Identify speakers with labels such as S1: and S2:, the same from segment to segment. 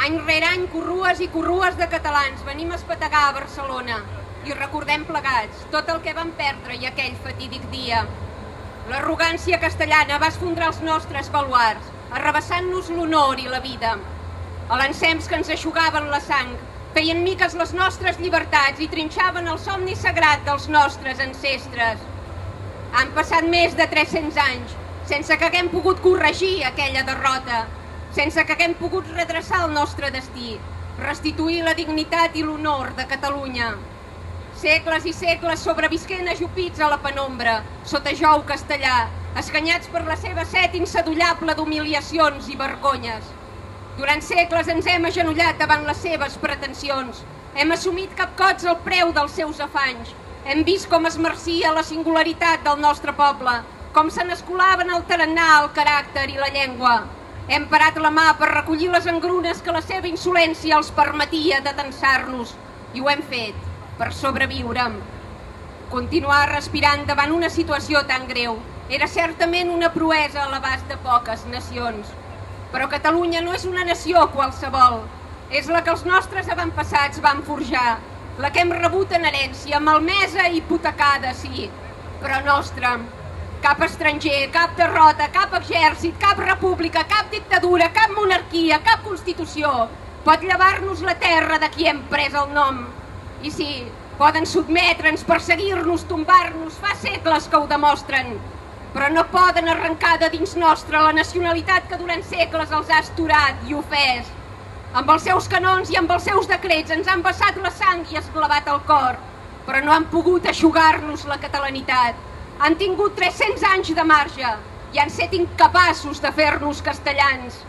S1: Any rere any, corrues i corrues de catalans venim a espetegar a Barcelona i recordem plegats tot el que vam perdre i aquell fatídic dia. L'arrogància castellana va esfondrar els nostres baluards, arrabassant-nos l'honor i la vida. A l'encems que ens eixugaven la sang, feien miques les nostres llibertats i trinxaven el somni sagrat dels nostres ancestres. Han passat més de 300 anys sense que haguem pogut corregir aquella derrota, sense que haguem pogut redreçar el nostre destí, restituir la dignitat i l'honor de Catalunya. Segles i segles sobrevisquent ajupits a la penombra, sota jou castellà, escanyats per la seva set insadollable d'humiliacions i vergonyes. Durant segles ens hem agenollat davant les seves pretensions, hem assumit capcots el preu dels seus afanys, hem vist com es marcia la singularitat del nostre poble, com se n'escolaven el tarannà, el caràcter i la llengua. Hem parat la mà per recollir les engrunes que la seva insolència els permetia de tensar-nos, i ho hem fet per sobreviure. Continuar respirant davant una situació tan greu era certament una proesa a l'abast de poques nacions. Però Catalunya no és una nació qualsevol, és la que els nostres avantpassats van forjar, la que hem rebut en herència, malmesa i hipotecada, sí, però nostra. Cap estranger, cap derrota, cap exèrcit, cap república, cap dictadura, cap monarquia, cap constitució pot llevar-nos la terra de qui hem pres el nom. I sí, poden sotmetre'ns, perseguir-nos, tombar-nos, fa segles que ho demostren, però no poden arrencar de dins nostre la nacionalitat que durant segles els ha astorat i ofès. Amb els seus canons i amb els seus decrets ens han vessat la sang i esclavat el cor, però no han pogut eixugar-nos la catalanitat. Han tingut 300 anys de marge i han set incapaços de fer-nos castellans.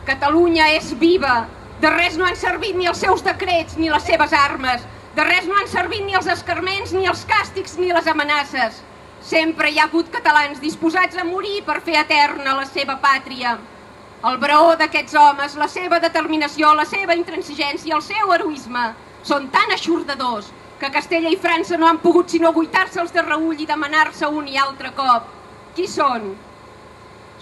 S1: Catalunya és viva, de res no han servit ni els seus decrets ni les seves armes, de res no han servit ni els escarments, ni els càstigs, ni les amenaces. Sempre hi ha hagut catalans disposats a morir per fer eterna la seva pàtria. El braó d'aquests homes, la seva determinació, la seva intransigència, el seu heroisme són tan eixordadors que Castella i França no han pogut sinó aguitar-se'ls de reüll i demanar-se un i altre cop. Qui són?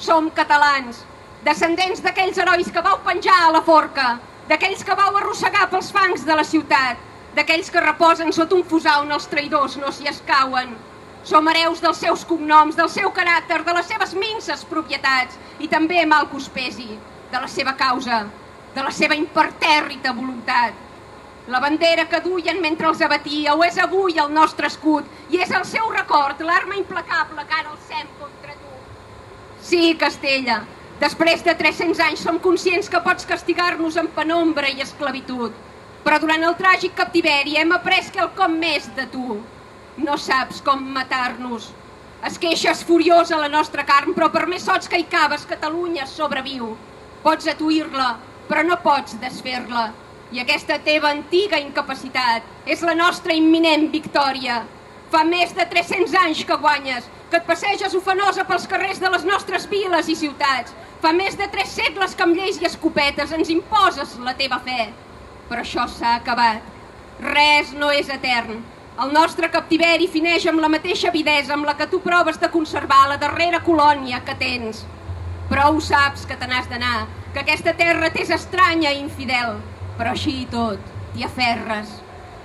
S1: Som catalans, descendents d'aquells herois que vau penjar a la forca, d'aquells que vau arrossegar pels fangs de la ciutat, d'aquells que reposen sota un fusar on els traïdors no s'hi escauen. Som hereus dels seus cognoms, del seu caràcter, de les seves minces propietats i també, mal que us pesi, de la seva causa, de la seva impertèrrita voluntat. La bandera que duien mentre els abatia ho és avui el nostre escut i és el seu record, l'arma implacable que ara alcem contra tu. Sí, Castella, després de 300 anys som conscients que pots castigar-nos amb penombra i esclavitud, però durant el tràgic captiveri hem après quelcom més de tu. No saps com matar-nos. Esqueixes furiosa la nostra carn, però per més sots que hi caves, Catalunya sobreviu. Pots atuir-la, però no pots desfer-la. I aquesta teva antiga incapacitat és la nostra imminent victòria. Fa més de 300 anys que guanyes, que et passeges ofenosa pels carrers de les nostres viles i ciutats. Fa més de 3 segles que amb lleis i escopetes ens imposes la teva fe. Però això s'ha acabat. Res no és etern. El nostre captiveri fineix amb la mateixa avidesa amb la que tu proves de conservar la darrera colònia que tens. Prou saps que te n'has d'anar, que aquesta terra t'és estranya i infidel. Però així i tot, t'hi aferres.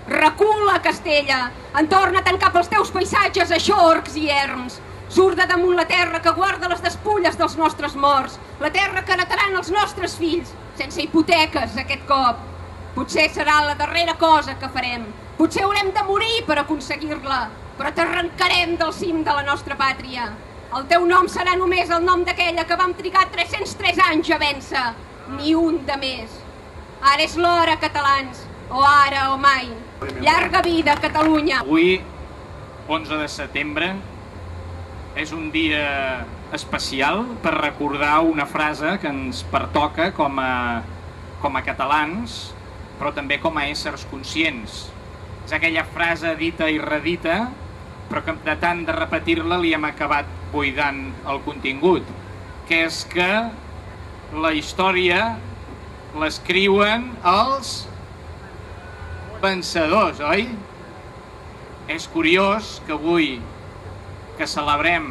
S1: Recula, Castella, entorna-te'n cap als teus paisatges eixorcs i erms. Surt de damunt la terra que guarda les despulles dels nostres morts, la terra que heretaran els nostres fills, sense hipoteques aquest cop. Potser serà la darrera cosa que farem. Potser haurem de morir per aconseguir-la, però t'arrencarem del cim de la nostra pàtria. El teu nom serà només el nom d'aquella que vam trigar 303 anys a vèncer. Ni un de més. Ara és l'hora, catalans, o ara o mai. Llarga vida, Catalunya!
S2: Avui, 11 de setembre, és un dia especial per recordar una frase que ens pertoca com a catalans, però també com a éssers conscients. És aquella frase dita i redita, però que de tant de repetir-la li hem acabat buidant el contingut, que és que la història l'escriuen els vencedors, oi? És curiós que avui, que celebrem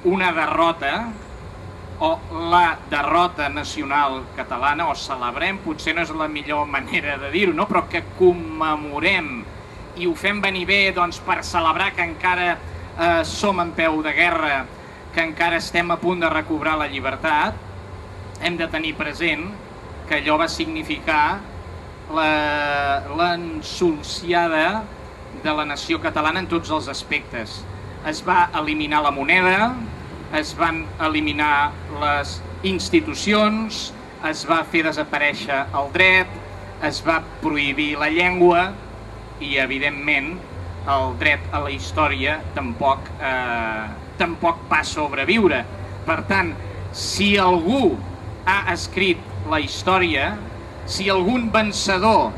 S2: una derrota, o la derrota nacional catalana, o celebrem, potser no és la millor manera de dir-ho, no? Però que commemorem i ho fem venir bé doncs, per celebrar que encara som en peu de guerra, que encara estem a punt de recobrar la llibertat, hem de tenir present que allò va significar l'ensulsiada de la nació catalana en tots els aspectes. Es va eliminar la moneda, es van eliminar les institucions, es va fer desaparèixer el dret, es va prohibir la llengua i, evidentment, el dret a la història tampoc va sobreviure. Per tant, si algú ha escrit la història, si algun vencedor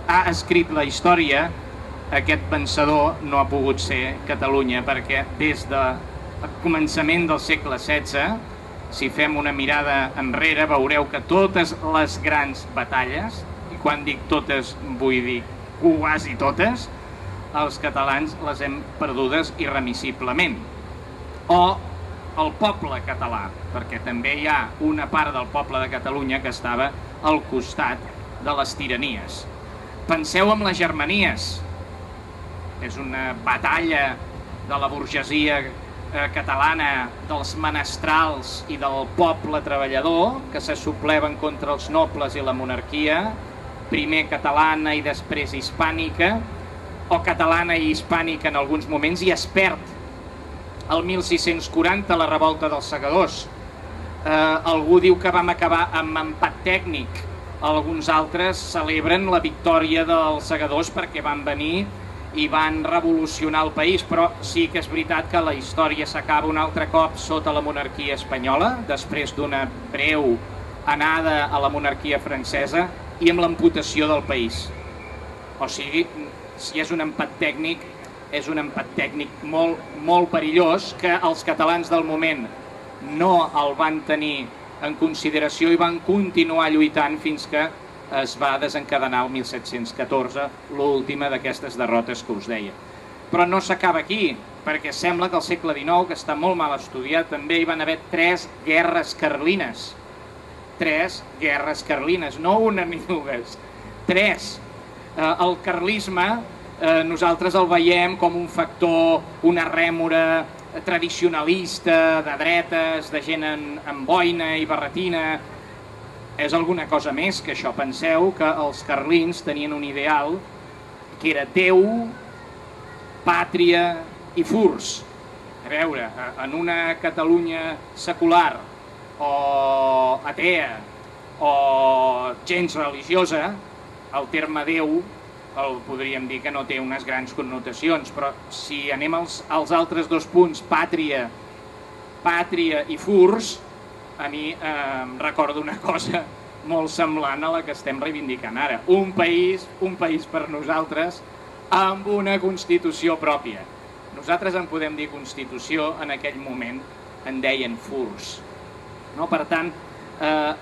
S2: ha escrit la història, aquest vencedor no ha pogut ser Catalunya, perquè des del començament del segle XVI, si fem una mirada enrere, veureu que totes les grans batalles, i quan dic totes vull dir quasi totes, els catalans les hem perdudes irremissiblement. O el poble català, perquè també hi ha una part del poble de Catalunya que estava al costat de les tiranies. Penseu en les Germanies. És una batalla de la burgesia catalana, dels menestrals i del poble treballador, que se supleven contra els nobles i la monarquia, primer catalana i després hispànica, o catalana i hispànica en alguns moments, i es perd el 1640 la revolta dels segadors. Algú diu que vam acabar amb empat tècnic, alguns altres celebren la victòria dels segadors perquè van venir i van revolucionar el país, però sí que és veritat que la història s'acaba un altre cop sota la monarquia espanyola, després d'una breu anada a la monarquia francesa i amb l'amputació del país. O sigui, si és un empat tècnic, és un empat tècnic molt perillós, que els catalans del moment no el van tenir en consideració i van continuar lluitant fins que es va desencadenar el 1714, l'última d'aquestes derrotes que us deia. Però no s'acaba aquí, perquè sembla que al segle XIX, que està molt mal estudiat, també hi van haver 3 guerres carlines. 3 guerres carlines, no una ni dues, 3. El carlisme nosaltres el veiem com un factor, una rèmora tradicionalista, de dretes, de gent amb boina i barretina. És alguna cosa més que això. Penseu que els carlins tenien un ideal que era Déu, pàtria i furs. A veure, en una Catalunya secular o atea o gens religiosa, el terme Déu el podríem dir que no té unes grans connotacions, però si anem als altres 2 punts, pàtria i furs, a mi em recorda una cosa molt semblant a la que estem reivindicant ara. Un país per nosaltres amb una Constitució pròpia. Nosaltres en podem dir Constitució, en aquell moment en deien furs. Per tant,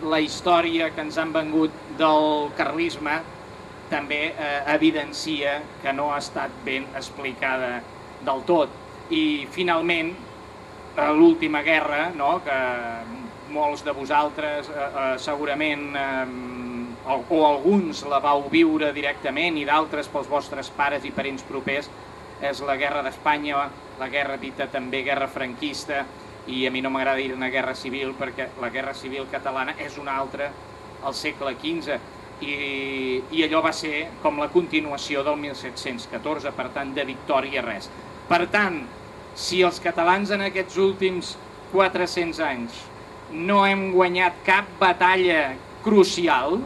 S2: la història que ens han vengut del carlisme també evidencia que no ha estat ben explicada del tot. I finalment, l'última guerra, que molts de vosaltres segurament o alguns la vau viure directament i d'altres pels vostres pares i parents propers, és la guerra d'Espanya, la guerra dita també guerra franquista, i a mi no m'agrada dir-ne guerra civil perquè la guerra civil catalana és una altra al segle XV i allò va ser com la continuació del 1714, per tant de victòria res. Per tant, si els catalans en aquests últims 400 anys no hem guanyat cap batalla crucial,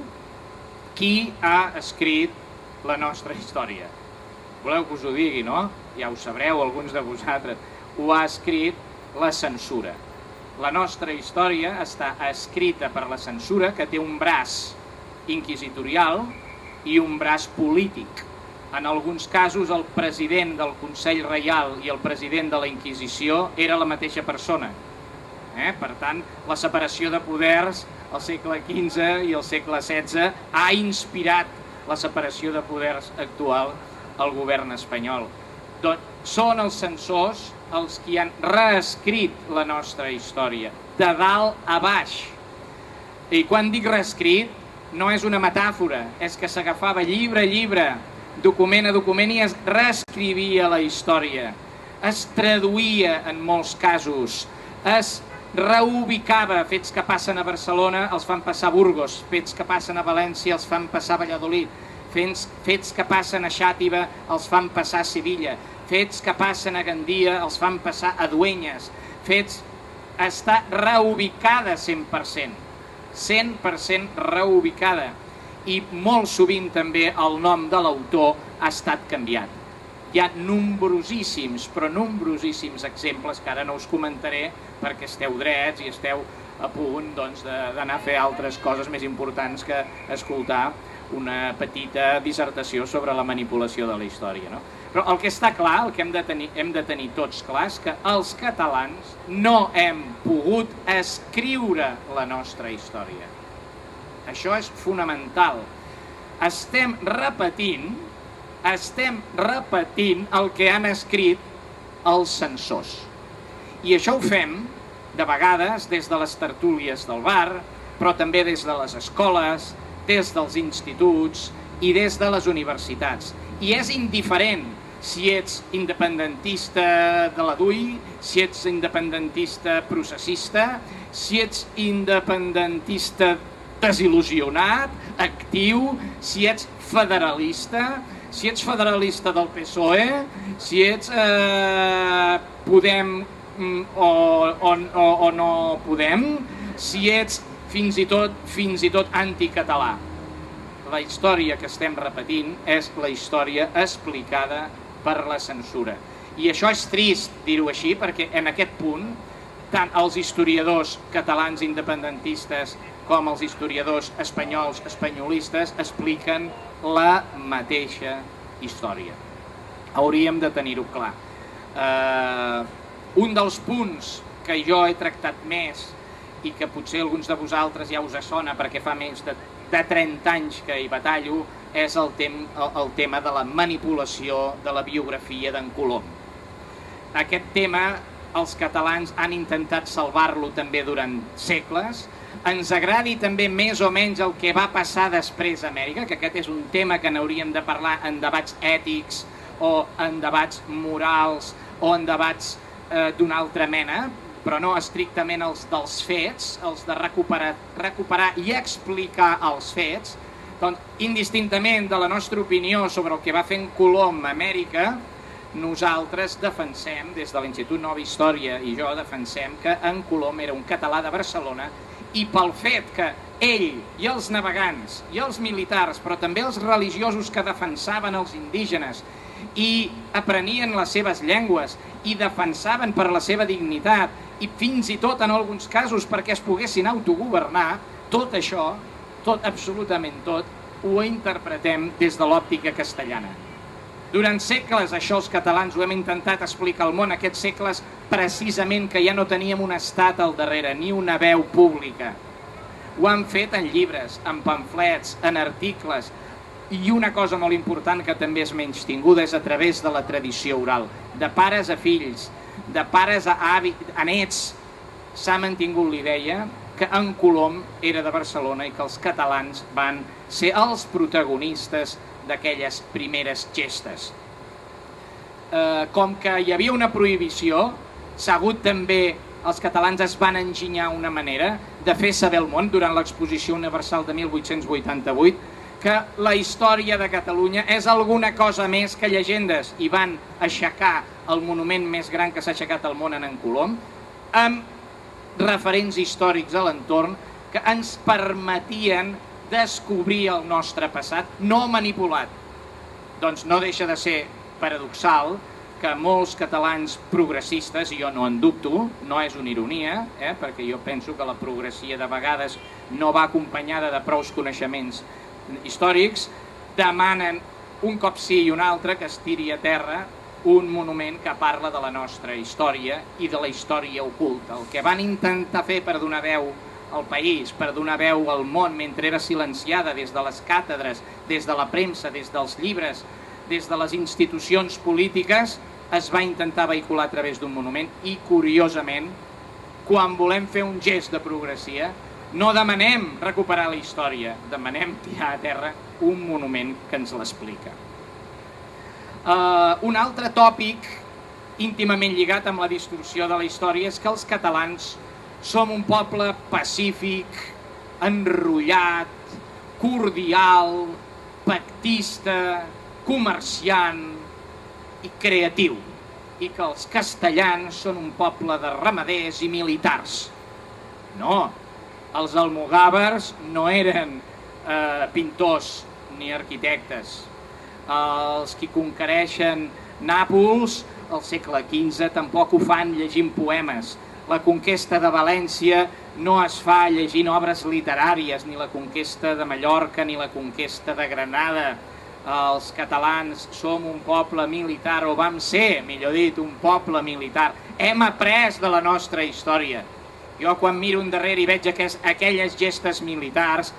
S2: qui ha escrit la nostra història? Voleu que us ho digui, no? Ja ho sabreu, alguns de vosaltres. Ho ha escrit la censura. La nostra història està escrita per la censura, que té un braç inquisitorial i un braç polític. En alguns casos el president del Consell Reial i el president de la Inquisició era la mateixa persona. Per tant, la separació de poders al segle XV i al segle XVI ha inspirat la separació de poders actual al govern espanyol. Són els censors els qui han reescrit la nostra història, de dalt a baix. I quan dic reescrit, no és una metàfora, és que s'agafava llibre a llibre, document a document i es reescrivia la història. Es traduïa en molts casos, es reubicava, fets que passen a Barcelona els fan passar a Burgos, fets que passen a València els fan passar a Valladolid, fets que passen a Xàtiva els fan passar a Sevilla, fets que passen a Gandia els fan passar a Duenyes, està reubicada 100%, 100% reubicada, i molt sovint també el nom de l'autor ha estat canviat. Hi ha nombrosíssims, però nombrosíssims exemples que ara no us comentaré perquè esteu drets i esteu a punt d'anar a fer altres coses més importants que escoltar una petita dissertació sobre la manipulació de la història. No? Però el que està clar, el que hem de tenir tots clar, és que els catalans no hem pogut escriure la nostra història. Això és fonamental. Estem repetint el que han escrit els censors. I això ho fem, de vegades, des de les tertúlies del bar, però també des de les escoles, des dels instituts i des de les universitats. I és indiferent si ets independentista de la DUI, si ets independentista processista, si ets independentista desil·lusionat, actiu, si ets federalista del PSOE, si ets Podem o no Podem, si ets fins i tot anticatalà. La història que estem repetint és la història explicada per la censura. I això és trist dir-ho així, perquè en aquest punt tant els historiadors catalans independentistes com els historiadors espanyols espanyolistes expliquen la mateixa història. Hauríem de tenir-ho clar. Un dels punts que jo he tractat més i que potser alguns de vosaltres ja us sona perquè fa més de 30 anys que hi batallo, és el tema de la manipulació de la biografia d'en Colom. Aquest tema els catalans han intentat salvar-lo també durant segles. Ens agradi també més o menys el que va passar després a Amèrica, que aquest és un tema que n'hauríem de parlar en debats ètics o en debats morals o en debats d'una altra mena, però no estrictament els dels fets, els de recuperar i explicar els fets. Doncs, indistintament de la nostra opinió sobre el que va fer en Colom a Amèrica, nosaltres defensem, des de l'Institut Nova Història i jo defensem que en Colom era un català de Barcelona i pel fet que ell i els navegants i els militars, però també els religiosos que defensaven els indígenes i aprenien les seves llengües i defensaven per la seva dignitat i fins i tot en alguns casos perquè es poguessin autogovernar, tot això, absolutament tot, ho interpretem des de l'òptica castellana. Durant segles això els catalans ho hem intentat explicar al món, aquests segles precisament que ja no teníem un estat al darrere, ni una veu pública. Ho han fet en llibres, en pamflets, en articles, i una cosa molt important que també és menystinguda és a través de la tradició oral, de pares a fills, de pares a nets. S'ha mantingut la idea que en Colom era de Barcelona i que els catalans van ser els protagonistes d'aquelles primeres gestes. Com que hi havia una prohibició, s'ha hagut també, els catalans es van enginyar una manera de fer saber al món durant l'Exposició Universal de 1888 que la història de Catalunya és alguna cosa més que llegendes, i van aixecar el monument més gran que s'ha aixecat al món en Colom, amb referents històrics a l'entorn que ens permetien descobrir el nostre passat, no manipulat. Doncs no deixa de ser paradoxal que molts catalans progressistes, i jo no en dubto, no és una ironia, perquè jo penso que la progressia de vegades no va acompanyada de prous coneixements històrics, demanen un cop sí i un altre que es tiri a terra un monument que parla de la nostra història i de la història oculta. El que van intentar fer per donar veu al país, per donar veu al món mentre era silenciada des de les càtedres, des de la premsa, des dels llibres, des de les institucions polítiques, es va intentar vehicular a través d'un monument i, curiosament, quan volem fer un gest de progressia, no demanem recuperar la història, demanem tirar a terra un monument que ens l'explica. Un altre tòpic íntimament lligat amb la distorsió de la història és que els catalans som un poble pacífic, enrotllat, cordial, pactista, comerciant i creatiu, i que els castellans són un poble de ramaders i militars. No, els almogàvers no eren pintors ni arquitectes. Els qui conquereixen Nàpols al segle XV tampoc ho fan llegint poemes. La conquesta de València no es fa llegint obres literàries, ni la conquesta de Mallorca ni la conquesta de Granada. Els catalans som un poble militar, o vam ser, millor dit, un poble militar. Hem après de la nostra història. Jo quan miro endarrere i veig aquelles gestes militars,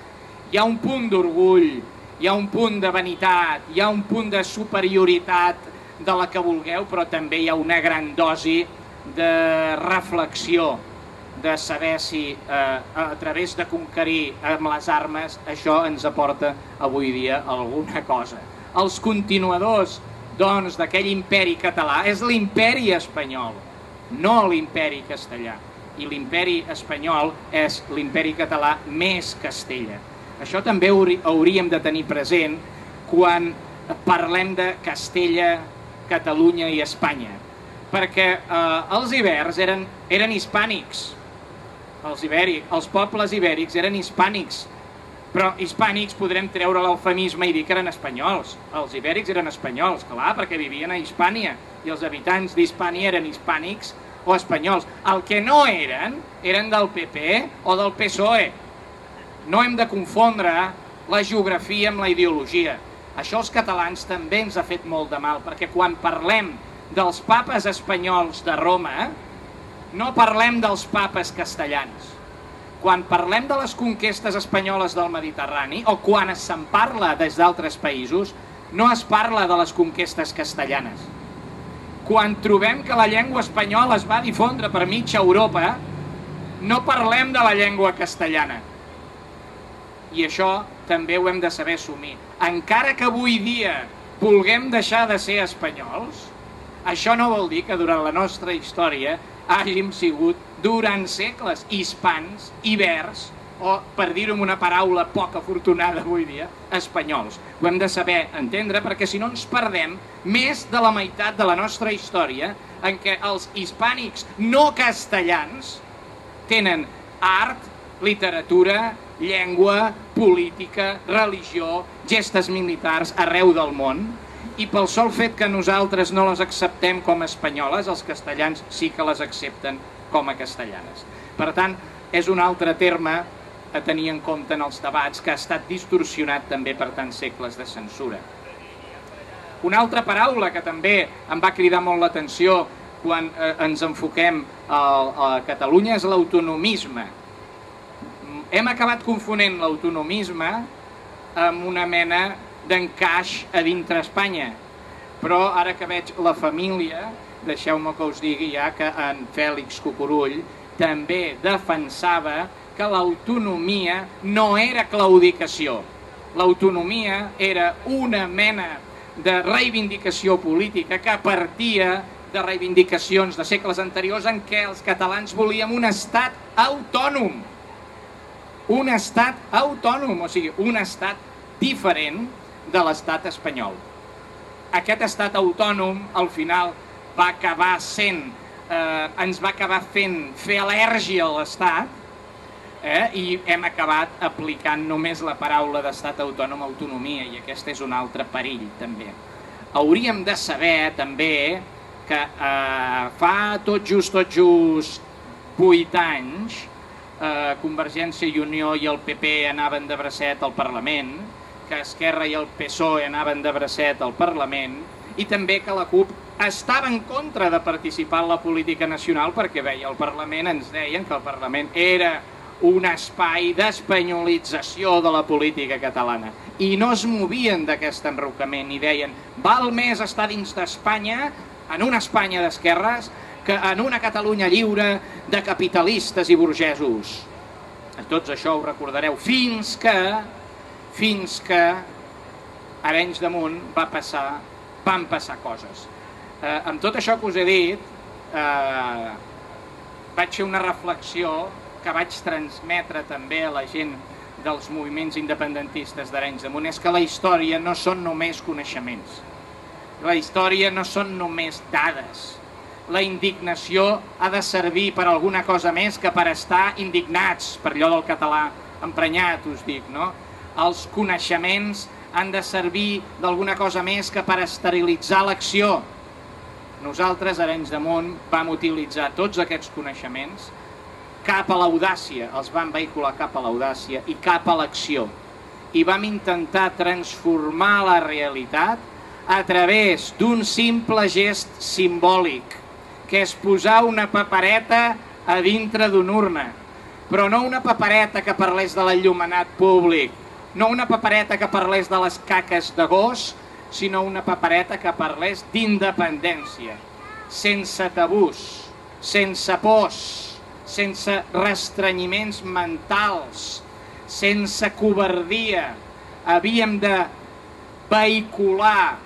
S2: hi ha un punt d'orgull, hi ha un punt de vanitat, hi ha un punt de superioritat de la que vulgueu, però també hi ha una gran dosi de reflexió, de saber si a través de conquerir amb les armes això ens aporta avui dia alguna cosa. Els continuadors, doncs, d'aquell imperi català és l'imperi espanyol, no l'imperi castellà. I l'imperi espanyol és l'imperi català més Castella. Això també hauríem de tenir present quan parlem de Castella, Catalunya i Espanya, perquè els ibers eren hispànics, els pobles ibèrics eren hispànics, però hispànics podrem treure l'eufemisme i dir que eren espanyols. Els ibèrics eren espanyols, clar, perquè vivien a Hispània, i els habitants d'Hispània eren hispànics o espanyols. El que no eren del PP o del PSOE. No hem de confondre la geografia amb la ideologia. Això als catalans també ens ha fet molt de mal, perquè quan parlem dels papes espanyols de Roma, no parlem dels papes castellans. Quan parlem de les conquestes espanyoles del Mediterrani, o quan se'n parla des d'altres països, no es parla de les conquestes castellanes. Quan trobem que la llengua espanyola es va difondre per mitja Europa, no parlem de la llengua castellana. I això també ho hem de saber assumir. Encara que avui dia vulguem deixar de ser espanyols, això no vol dir que durant la nostra història hàgim sigut, durant segles, hispans, ibers, o, per dir-ho amb una paraula poc afortunada avui dia, espanyols. Ho hem de saber entendre, perquè si no ens perdem més de la meitat de la nostra història en què els hispànics no castellans tenen art, literatura, llengua, política, religió, gestes militars arreu del món, i pel sol fet que nosaltres no les acceptem com a espanyoles, els castellans sí que les accepten com a castellanes. Per tant, és un altre terme a tenir en compte en els debats que ha estat distorsionat també per tants segles de censura. Una altra paraula que també em va cridar molt l'atenció quan ens enfoquem a Catalunya és l'autonomisme. Hem acabat confonent l'autonomisme amb una mena d'encaix a dintre Espanya. Però ara que veig la família, deixeu-me que us digui ja que en Fèlix Cucurull també defensava que l'autonomia no era claudicació. L'autonomia era una mena de reivindicació política que partia de reivindicacions de segles anteriors en què els catalans volíem un estat autònom. Un estat autònom, o sigui, un estat diferent de l'estat espanyol. Aquest estat autònom, al final, va acabar sent, ens va acabar fent fer al·lèrgia a l'estat, i hem acabat aplicant només la paraula d'estat autònom a autonomia, i aquest és un altre perill, també. Hauríem de saber, també, que fa tot just 8 anys, Convergència i Unió i el PP anaven de bracet al Parlament, que Esquerra i el PSOE anaven de bracet al Parlament, i també que la CUP estava en contra de participar en la política nacional perquè veia el Parlament, ens deien que el Parlament era un espai d'espanyolització de la política catalana. I no es movien d'aquest enrocament i deien val més estar dins d'Espanya en una Espanya d'esquerres que en una Catalunya lliure de capitalistes i burgesos. Tots això ho recordareu fins que a Arenys de Munt van passar coses. Amb tot això que us he dit, vaig fer una reflexió que vaig transmetre també a la gent dels moviments independentistes d'Arenys de Munt, és que la història no són només coneixements, la història no són només dades. La indignació ha de servir per alguna cosa més que per estar indignats, per allò del català emprenyat, us dic, no? Els coneixements han de servir d'alguna cosa més que per esterilitzar l'acció. Nosaltres, Arenys de Munt, vam utilitzar tots aquests coneixements cap a l'audàcia, els vam vehicular cap a l'audàcia i cap a l'acció. I vam intentar transformar la realitat a través d'un simple gest simbòlic, que és posar una papereta a dintre d'una urna. Però no una papereta que parlés de l'enllumenat públic, no una papereta que parlés de les caques de gos, sinó una papereta que parlés d'independència, sense tabús, sense pors, sense restrenyiments mentals, sense covardia. Havíem de vehicular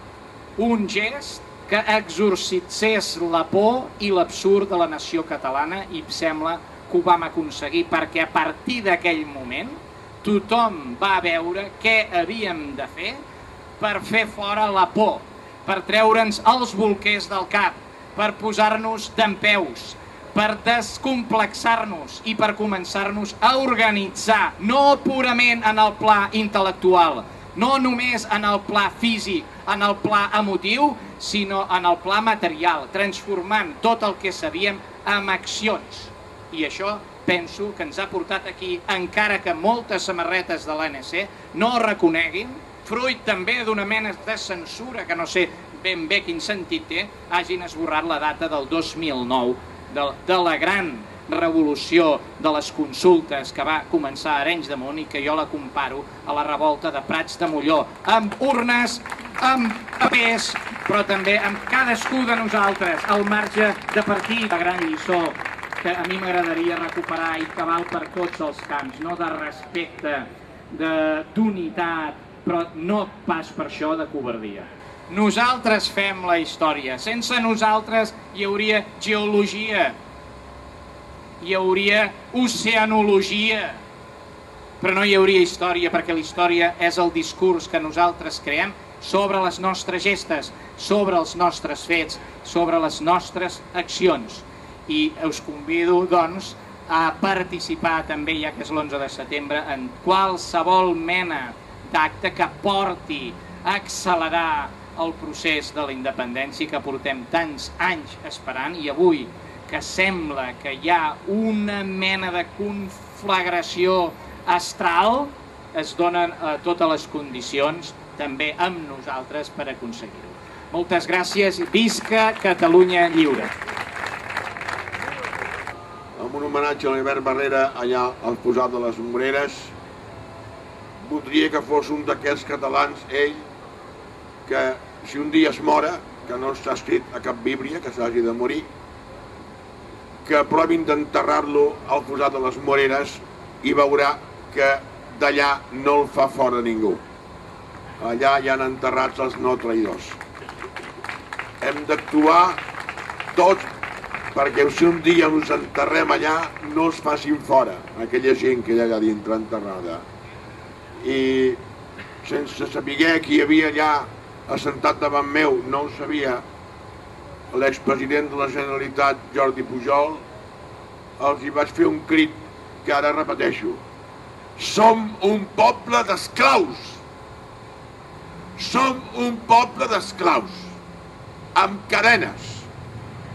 S2: un gest que exorcitzés la por i l'absurd de la nació catalana, i em sembla que ho vam aconseguir, perquè a partir d'aquell moment tothom va veure què havíem de fer per fer fora la por, per treure'ns els bolquers del cap, per posar-nos dempeus, per descomplexar-nos i per començar-nos a organitzar, no purament en el pla intel·lectual, no només en el pla físic, en el pla emotiu, sinó en el pla material, transformant tot el que sabíem en accions. I això penso que ens ha portat aquí, encara que moltes samarretes de l'ANC no ho reconeguin, fruit també d'una mena de censura, que no sé ben bé quin sentit té, hagin esborrat la data del 2009, de la gran revolució de les consultes que va començar a Arenys de Munt i que jo la comparo a la revolta de Prats de Molló, amb urnes, amb papers, però també amb cadascú de nosaltres, al marge de partir la gran lliçó que a mi m'agradaria recuperar i que val per tots els camps, no? De respecte, d'unitat, però no pas per això de covardia. Nosaltres fem la història, sense nosaltres hi hauria geologia, hi hauria oceanologia, però no hi hauria història, perquè la història és el discurs que nosaltres creem sobre les nostres gestes, sobre els nostres fets, sobre les nostres accions. I us convido, doncs, a participar també, ja que és l'11 de setembre, en qualsevol mena d'acte que porti a accelerar el procés de la independència que portem tants anys esperant, i avui que sembla que hi ha una mena de conflagració astral, es donen totes les condicions també amb nosaltres per aconseguir-ho. Moltes gràcies i visca Catalunya lliure!
S3: Amb un homenatge a l'Albert Barrera allà al Posat de les Moreres, voldria que fos un d'aquests catalans, ell, que si un dia es mora, que no està escrit a cap bíblia que s'hagi de morir, que provin d'enterrar-lo al Posat de les Moreres i veurà que d'allà no el fa fora ningú. Allà hi han enterrats els no traïdors. Hem d'actuar tots perquè si un dia ens enterrem allà no es facin fora aquella gent que hi ha allà dintre enterrada. I sense saber qui hi havia allà assentat davant meu, no ho sabia, l'expresident de la Generalitat, Jordi Pujol, els hi vaig fer un crit que ara repeteixo. Som un poble d'esclaus! Som un poble d'esclaus, amb cadenes.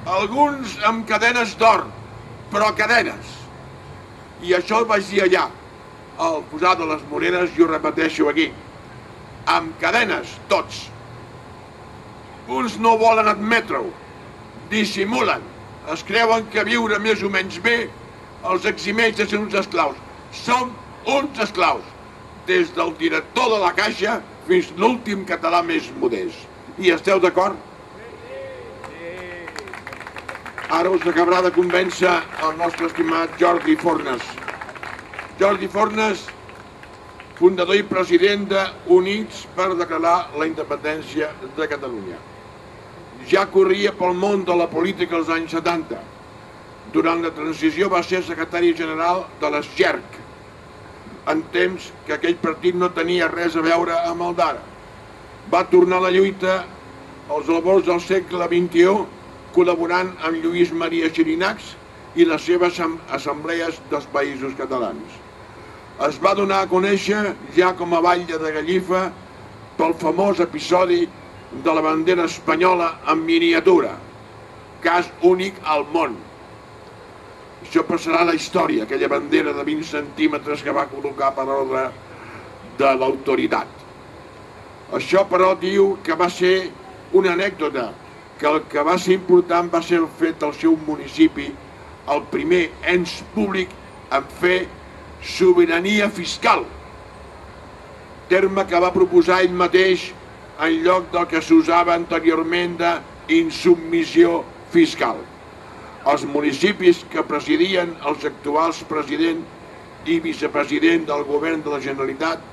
S3: Alguns amb cadenes d'or, però cadenes. I això ho vaig dir allà, al Posat de les Moreres, i ho repeteixo aquí. Amb cadenes, tots. Uns no volen admetre-ho, dissimulen, es creuen que viure més o menys bé els eximeix de ser uns esclaus. Som uns esclaus, des del director de la Caixa fins l'últim català més modest. I esteu d'acord? Sí. Ara us acabarà de convèncer el nostre estimat Jordi Fornes. Jordi Fornes, fundador i president d'Units per declarar la independència de Catalunya. Ja corria pel món de la política als anys 70. Durant la transició va ser secretari general de l'Escherc, en temps que aquell partit no tenia res a veure amb el d'ara. Va tornar a la lluita als albors del segle XXI, col·laborant amb Lluís Maria Xirinacs i les seves assemblees dels països catalans. Es va donar a conèixer ja com a batlle de Gallifa pel famós episodi de la bandera espanyola en miniatura, cas únic al món. Això passarà a la història, aquella bandera de 20 centímetres que va col·locar per ordre de l'autoritat. Això, però, diu que va ser una anècdota, que el que va ser important va ser el fet del seu municipi, el primer ens públic en fer sobirania fiscal, terme que va proposar ell mateix en lloc del que s'usava anteriorment d'insubmissió fiscal. Els municipis que presidien els actuals president i vicepresident del govern de la Generalitat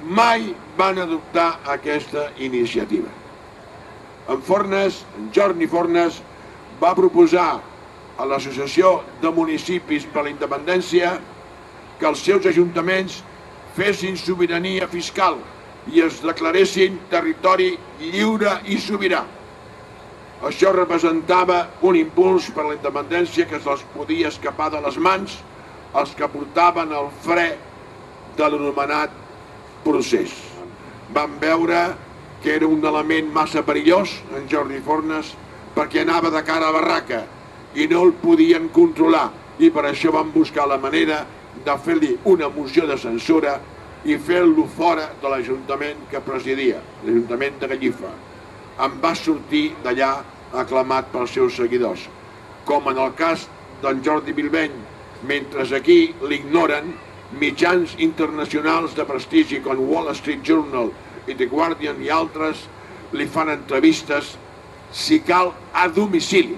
S3: mai van adoptar aquesta iniciativa. En Jordi Fornes va proposar a l'Associació de Municipis per la Independència que els seus ajuntaments fessin sobirania fiscal i es declaressin territori lliure i sobirà. Això representava un impuls per a la independència que se'ls podia escapar de les mans els que portaven el fre de l'anomenat procés. Van veure que era un element massa perillós, en Jordi Fornes, perquè anava de cara a barraca i no el podien controlar, i per això van buscar la manera de fer-li una moció de censura i fer-lo fora de l'Ajuntament que presidia, l'Ajuntament de Gallifa. En va sortir d'allà aclamat pels seus seguidors, com en el cas d'en Jordi Bilbeny, mentre aquí l'ignoren mitjans internacionals de prestigi com Wall Street Journal i The Guardian i altres li fan entrevistes, si cal, a domicili.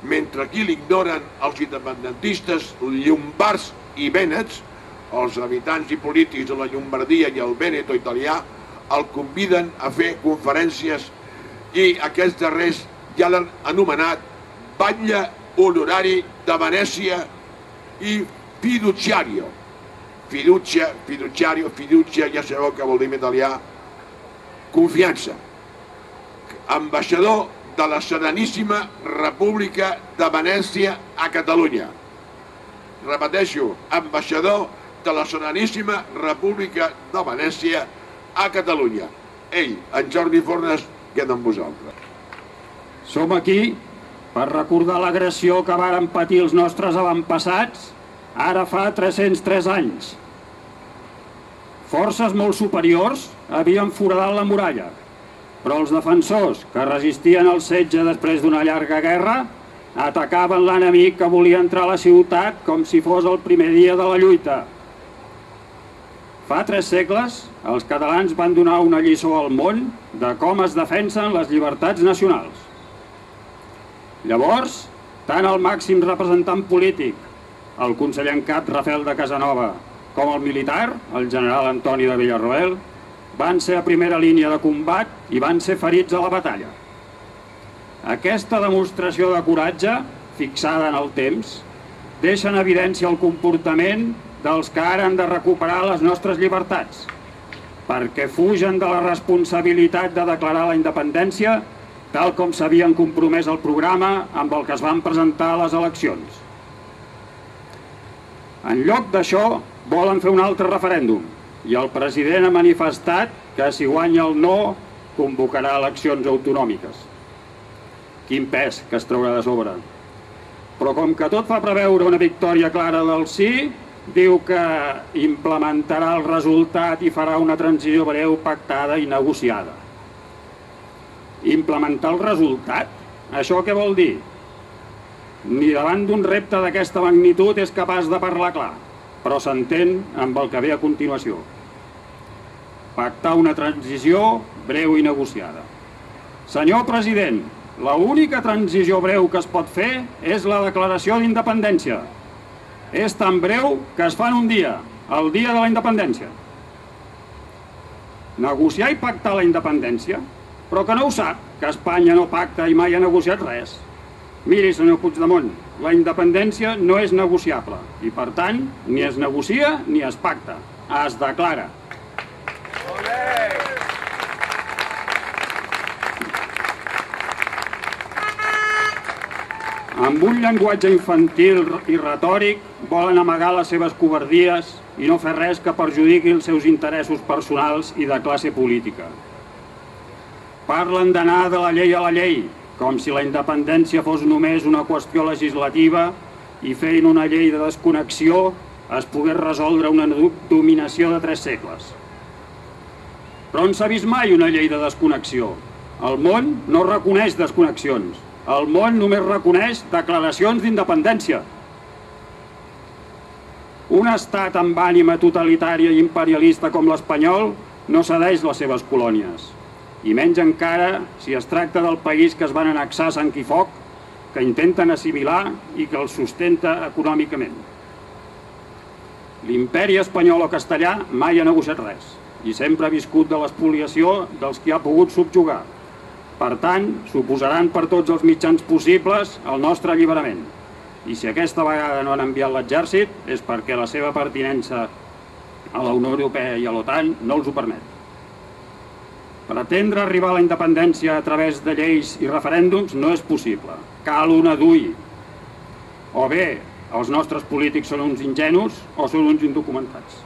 S3: Mentre aquí l'ignoren els independentistes llombards i vènets, els habitants i polítics de la Llombardia i el Vèneto italià el conviden a fer conferències i aquests darrers ja l'han anomenat batlle honorari de Venècia i fiduciario. Fiducia, ja sabeu què vol dir en italià, confiança. Ambaixador de la Sereníssima República de Venècia a Catalunya. Repeteixo, ambaixador de la Sereníssima República de Venècia a Catalunya. Ell, en Jordi Fornes, queda amb vosaltres.
S4: Som aquí per recordar l'agressió que varen patir els nostres avantpassats ara fa 303 anys. Forces molt superiors havien foradat la muralla, però els defensors que resistien al setge després d'una llarga guerra atacaven l'enemic que volia entrar a la ciutat com si fos el primer dia de la lluita. Fa 3 segles, els catalans van donar una lliçó al món de com es defensen les llibertats nacionals. Llavors, tant el màxim representant polític, el conseller en cap Rafael de Casanova, com el militar, el general Antoni de Villarroel, van ser a primera línia de combat i van ser ferits a la batalla. Aquesta demostració de coratge, fixada en el temps, deixa en evidència el comportament dels que ara han de recuperar les nostres llibertats, perquè fugen de la responsabilitat de declarar la independència, tal com s'havien compromès al programa amb el que es van presentar a les eleccions. En lloc d'això, volen fer un altre referèndum, i el president ha manifestat que si guanya el no, convocarà eleccions autonòmiques. Quin pes que es traurà de sobre. Però com que tot fa preveure una victòria clara del sí, diu que implementarà el resultat i farà una transició breu pactada i negociada. Implementar el resultat? Això què vol dir? Ni davant d'un repte d'aquesta magnitud és capaç de parlar clar, però s'entén amb el que ve a continuació. Pactar una transició breu i negociada. Senyor president, L'única transició breu que es pot fer és la declaració d'independència. És tan breu que es fa en un dia, el dia de la independència. Negociar i pactar la independència, però que no ho sap, que Espanya no pacta i mai ha negociat res. Miri, senyor Puigdemont, la independència no és negociable i, per tant, ni es negocia ni es pacta, es declara. Amb un llenguatge infantil i retòric volen amagar les seves covardies i no fer res que perjudiqui els seus interessos personals i de classe política. Parlen d'anar de la llei a la llei, com si la independència fos només una qüestió legislativa i fent una llei de desconnexió es pogués resoldre una dominació de 3 segles. Però on s'ha vist mai una llei de desconnexió? El món no reconeix desconnexions. El món només reconeix declaracions d'independència. Un estat amb ànima totalitària i imperialista com l'espanyol no cedeix les seves colònies. I menys encara si es tracta del país que es van annexar a sang i foc, que intenten assimilar i que els sustenta econòmicament. L'imperi espanyol o castellà mai ha negociat res i sempre ha viscut de l'espoliació dels qui ha pogut subjugar. Per tant, s'oposaran per tots els mitjans possibles al nostre alliberament. I si aquesta vegada no han enviat l'exèrcit és perquè la seva pertinença a la Unió Europea i a l'OTAN no els ho permet. Pretendre arribar a la independència a través de lleis i referèndums no és possible. Cal una DUI. O bé els nostres polítics són uns ingenus o són uns indocumentats.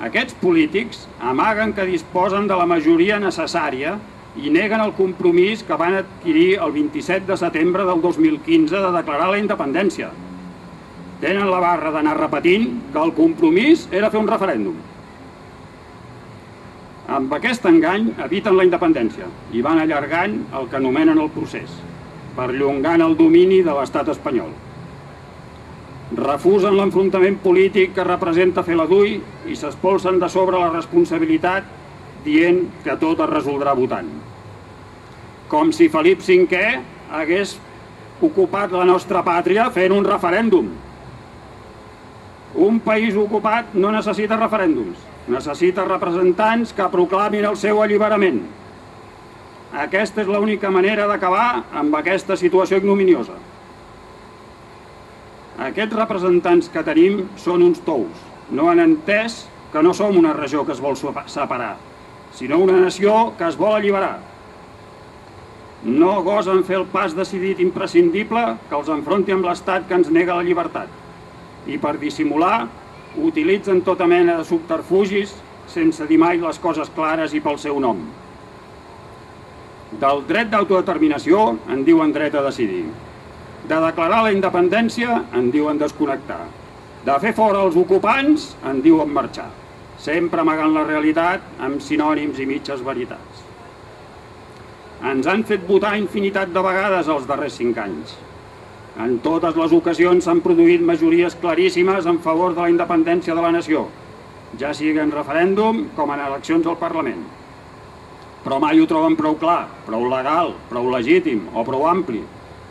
S4: Aquests polítics amaguen que disposen de la majoria necessària i neguen el compromís que van adquirir el 27 de setembre del 2015 de declarar la independència. Tenen la barra d'anar repetint que el compromís era fer un referèndum. Amb aquest engany eviten la independència i van allargant el que anomenen el procés, perllongant el domini de l'estat espanyol. Refusen l'enfrontament polític que representa fer la DUI i s'espolsen de sobre la responsabilitat dient que tot es resoldrà votant. Com si Felip V hagués ocupat la nostra pàtria fent un referèndum. Un país ocupat no necessita referèndums, necessita representants que proclamin el seu alliberament. Aquesta és l'única manera d'acabar amb aquesta situació ignominiosa. Aquests representants que tenim són uns tous. No han entès que no som una regió que es vol separar, sinó una nació que es vol alliberar. No gosen fer el pas decidit imprescindible que els enfronti amb l'estat que ens nega la llibertat. I per dissimular, utilitzen tota mena de subterfugis sense dir mai les coses clares i pel seu nom. Del dret d'autodeterminació en diuen dret a decidir. De declarar la independència en diuen desconnectar. De fer fora els ocupants en diuen marxar. Sempre amagant la realitat amb sinònims i mitges veritats. Ens han fet votar infinitat de vegades els darrers 5 anys. En totes les ocasions s'han produït majories claríssimes en favor de la independència de la nació, ja sigui en referèndum com en eleccions al Parlament. Però mai ho troben prou clar, prou legal, prou legítim o prou ampli,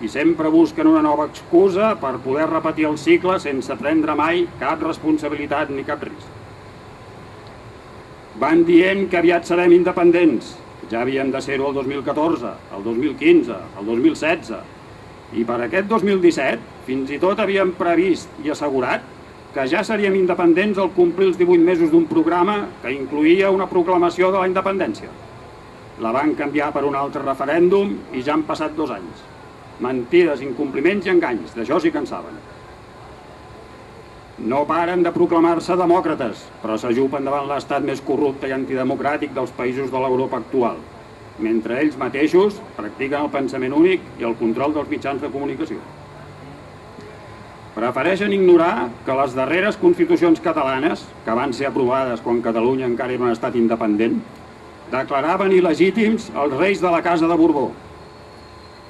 S4: i sempre busquen una nova excusa per poder repetir el cicle sense prendre mai cap responsabilitat ni cap risc. Van dient que aviat serem independents. Ja havíem de ser-ho el 2014, el 2015, el 2016. I per aquest 2017 fins i tot havíem previst i assegurat que ja seríem independents al complir els 18 mesos d'un programa que incloïa una proclamació de la independència. La van canviar per un altre referèndum i ja han passat 2 anys. Mentides, incompliments i enganys, d'això sí que en saben. No paren de proclamar-se demòcrates, però s'ajupen davant l'estat més corrupte i antidemocràtic dels països de l'Europa actual, mentre ells mateixos practiquen el pensament únic i el control dels mitjans de comunicació. Prefereixen ignorar que les darreres constitucions catalanes, que van ser aprovades quan Catalunya encara era un estat independent, declaraven il·legítims els reis de la Casa de Borbó.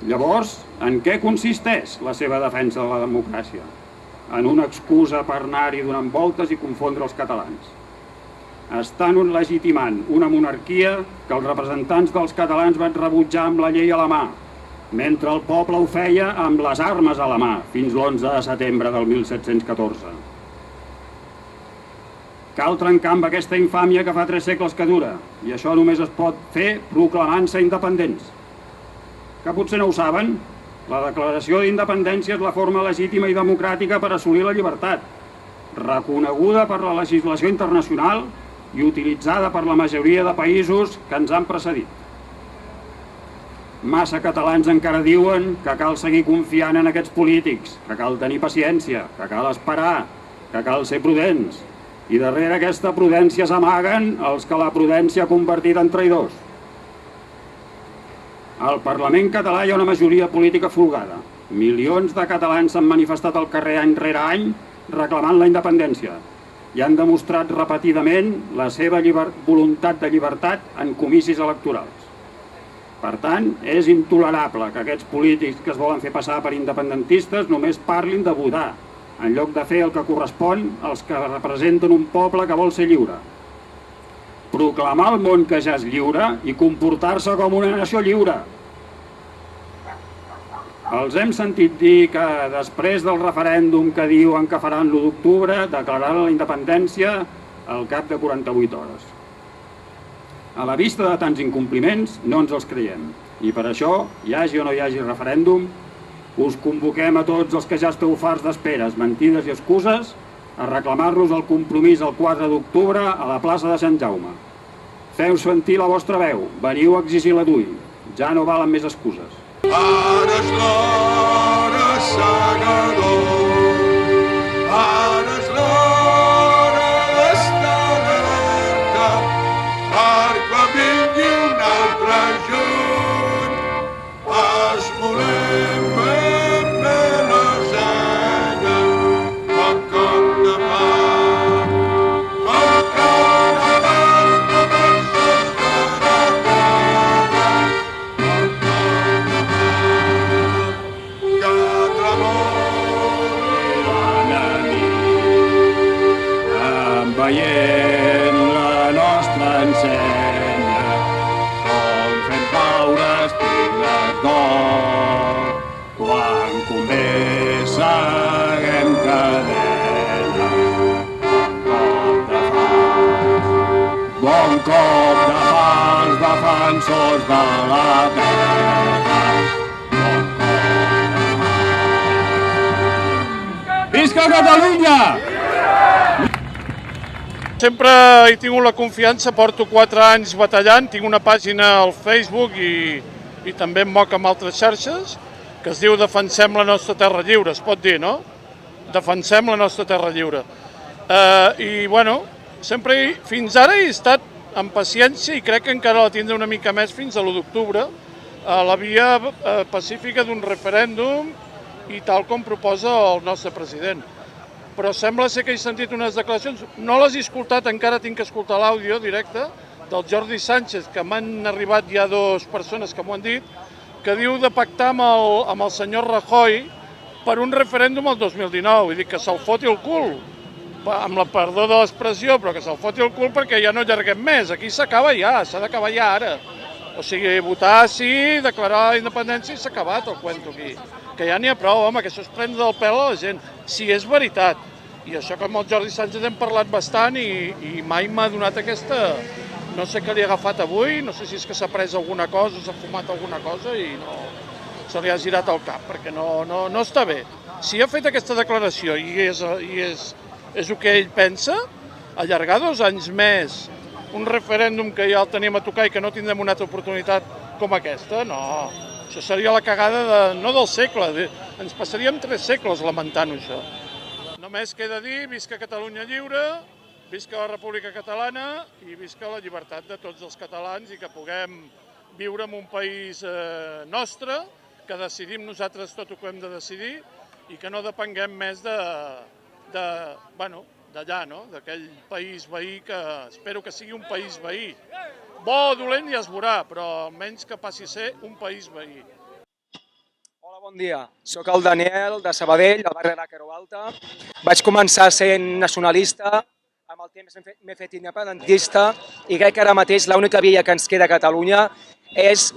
S4: Llavors, en què consisteix la seva defensa de la democràcia? En una excusa per anar-hi donant voltes i confondre els catalans. Estan legitimant una monarquia que els representants dels catalans van rebutjar amb la llei a la mà mentre el poble ho feia amb les armes a la mà fins l'11 de setembre del 1714. Cal trencar amb aquesta infàmia que fa 3 segles que dura, i això només es pot fer proclamant-se independents. Que potser no ho saben? La declaració d'independència és la forma legítima i democràtica per assolir la llibertat, reconeguda per la legislació internacional i utilitzada per la majoria de països que ens han precedit. Massa catalans encara diuen que cal seguir confiant en aquests polítics, que cal tenir paciència, que cal esperar, que cal ser prudents. I darrere aquesta prudència s'amaguen els que la prudència ha convertit en traïdors. Al Parlament català hi ha una majoria política folgada. Milions de catalans s'han manifestat al carrer any rere any reclamant la independència i han demostrat repetidament la seva voluntat de llibertat en comicis electorals. Per tant, és intolerable que aquests polítics que es volen fer passar per independentistes només parlin de votar, en lloc de fer el que correspon als que representen un poble que vol ser lliure. Proclamar al món que ja és lliure i comportar-se com una nació lliure. Els hem sentit dir que després del referèndum que diuen que faran l'1 d'octubre declararan la independència al cap de 48 hores. A la vista de tants incompliments no ens els creiem i per això, hi hagi o no hi hagi referèndum, us convoquem a tots els que ja esteu farts d'esperes, mentides i excuses a reclamar-los el compromís el 4 d'octubre a la plaça de Sant Jaume. Feu sentir la vostra veu, veniu a exigir la d'avui, ja no valen més excuses.
S3: Ara és l'hora, segador, ara és l'hora d'estar alerta, per quan vingui un altre juny, esmolem ben bé les eines, un cop de mà, un cop de mà,
S4: veient la nostra ensenya, com fem caure espigues d'or. Quan convé seguem cadenes, bon cop de fals, defensors de la terra. Bon cop de fals. Visca Catalunya!
S5: Sempre he tingut la confiança, porto 4 anys batallant, tinc una pàgina al Facebook i també em moc amb altres xarxes, que es diu Defensem la nostra terra lliure, es pot dir, no? Defensem la nostra terra lliure. I, bueno, sempre, fins ara he estat amb paciència i crec que encara la tindré una mica més fins a l'1 d'octubre, a la via pacífica d'un referèndum i tal com proposa el nostre president. Però sembla ser que he sentit unes declaracions, no les he escoltat, encara tinc que escoltar l'àudio directe, del Jordi Sánchez, que m'han arribat ja 2 persones que m'ho han dit, que diu de pactar amb el senyor Rajoy per un referèndum el 2019, i dic que se'l foti el cul, amb la perdó de l'expressió, però que se'l foti el cul perquè ja no allarguem més, aquí s'acaba ja, s'ha d'acabar ja ara. O sigui, votar sí, declarar la independència i s'ha acabat el cuento aquí. Que ja n'hi ha prou, home, que això es pren del pèl a la gent. Si és veritat, i això que amb el Jordi Sánchez hem parlat bastant i mai m'ha donat aquesta... No sé què li ha agafat avui, no sé si és que s'ha pres alguna cosa, s'ha fumat alguna cosa i no se li ha girat el cap, perquè no està bé. Si ha fet aquesta declaració i és el que ell pensa, allargar 2 anys més un referèndum que ja el tenim a tocar i que no tindrem una altra oportunitat com aquesta, no. Això seria la cagada no del segle, ens passaríem 3 segles lamentant això. Només queda dir, visca Catalunya lliure, visca la República Catalana i visca la llibertat de tots els catalans i que puguem viure en un país nostre, que decidim nosaltres tot el que hem de decidir i que no depenguem més d'allà, no? D'aquell país veí que espero que sigui un país veí. Bo o dolent ja es veurà, però almenys que passi a ser un país veí.
S6: Hola, bon dia. Soc el Daniel, de Sabadell, al barri de la Creu Alta. Vaig començar sent nacionalista, amb el temps m'he fet independentista i crec que ara mateix l'única via que ens queda a Catalunya és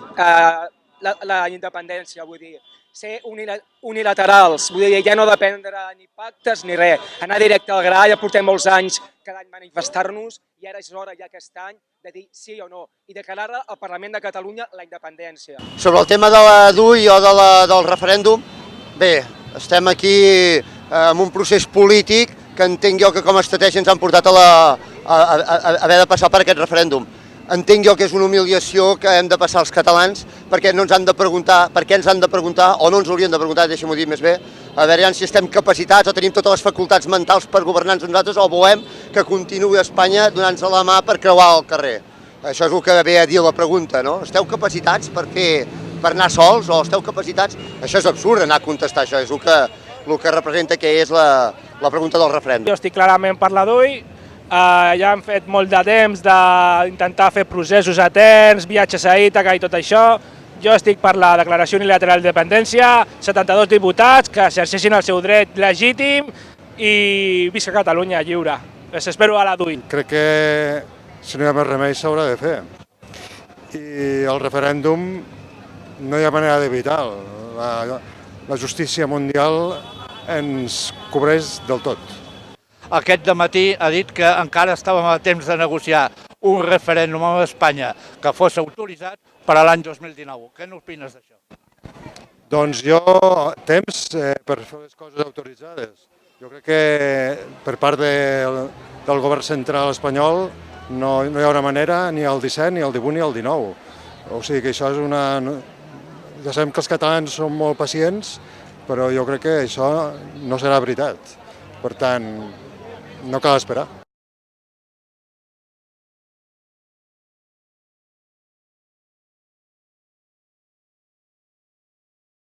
S6: la independència, vull dir, ser unilaterals, vull dir, ja no dependre ni pactes ni res, anar directe al gra, ja portem molts anys cada any manifestar-nos i ara és hora ja aquest any de dir sí o no i declarar al Parlament de Catalunya la independència.
S7: Sobre el tema de la DUI o del referèndum, bé, estem aquí en un procés polític que entenc jo que com a estratègia ens han portat a haver de passar per aquest referèndum. Entenc jo que és una humiliació que hem de passar els catalans perquè no ens han de preguntar, per què ens han de preguntar, o no ens haurien de preguntar, deixem-ho dir més bé, a veure si estem capacitats o tenim totes les facultats mentals per governar-nos nosaltres o volem que continuï Espanya donant-nos la mà per creuar el carrer. Això és el que ve a dir la pregunta, no? Esteu capacitats per anar sols o esteu capacitats? Això és absurd anar a contestar això, és el que representa que és la pregunta del referèndum.
S8: Jo estic clarament per la DUI, ja han fet molt de temps d'intentar fer processos eterns, viatges a Ítaca i tot això. Jo estic per la declaració unilateral d'independència, 72 diputats que exerceixin el seu dret legítim i visca Catalunya lliure. Les espero a la DUI.
S9: Crec que si no hi ha més remei s'haurà de fer. I el referèndum no hi ha manera d'evitar-lo. La justícia mundial ens cobreix del tot.
S10: Aquest dematí ha dit que encara estàvem a temps de negociar un referèndum amb Espanya que fos autoritzat per a l'any 2019. Què n'opines d'això?
S9: Doncs jo, temps per fer les coses autoritzades. Jo crec que per part del govern central espanyol no hi haurà manera ni el 17, ni el 18, ni el 19. O sigui que això és una... Ja sabem que els catalans són molt pacients, però jo crec que això no serà veritat. Per tant, no cal esperar.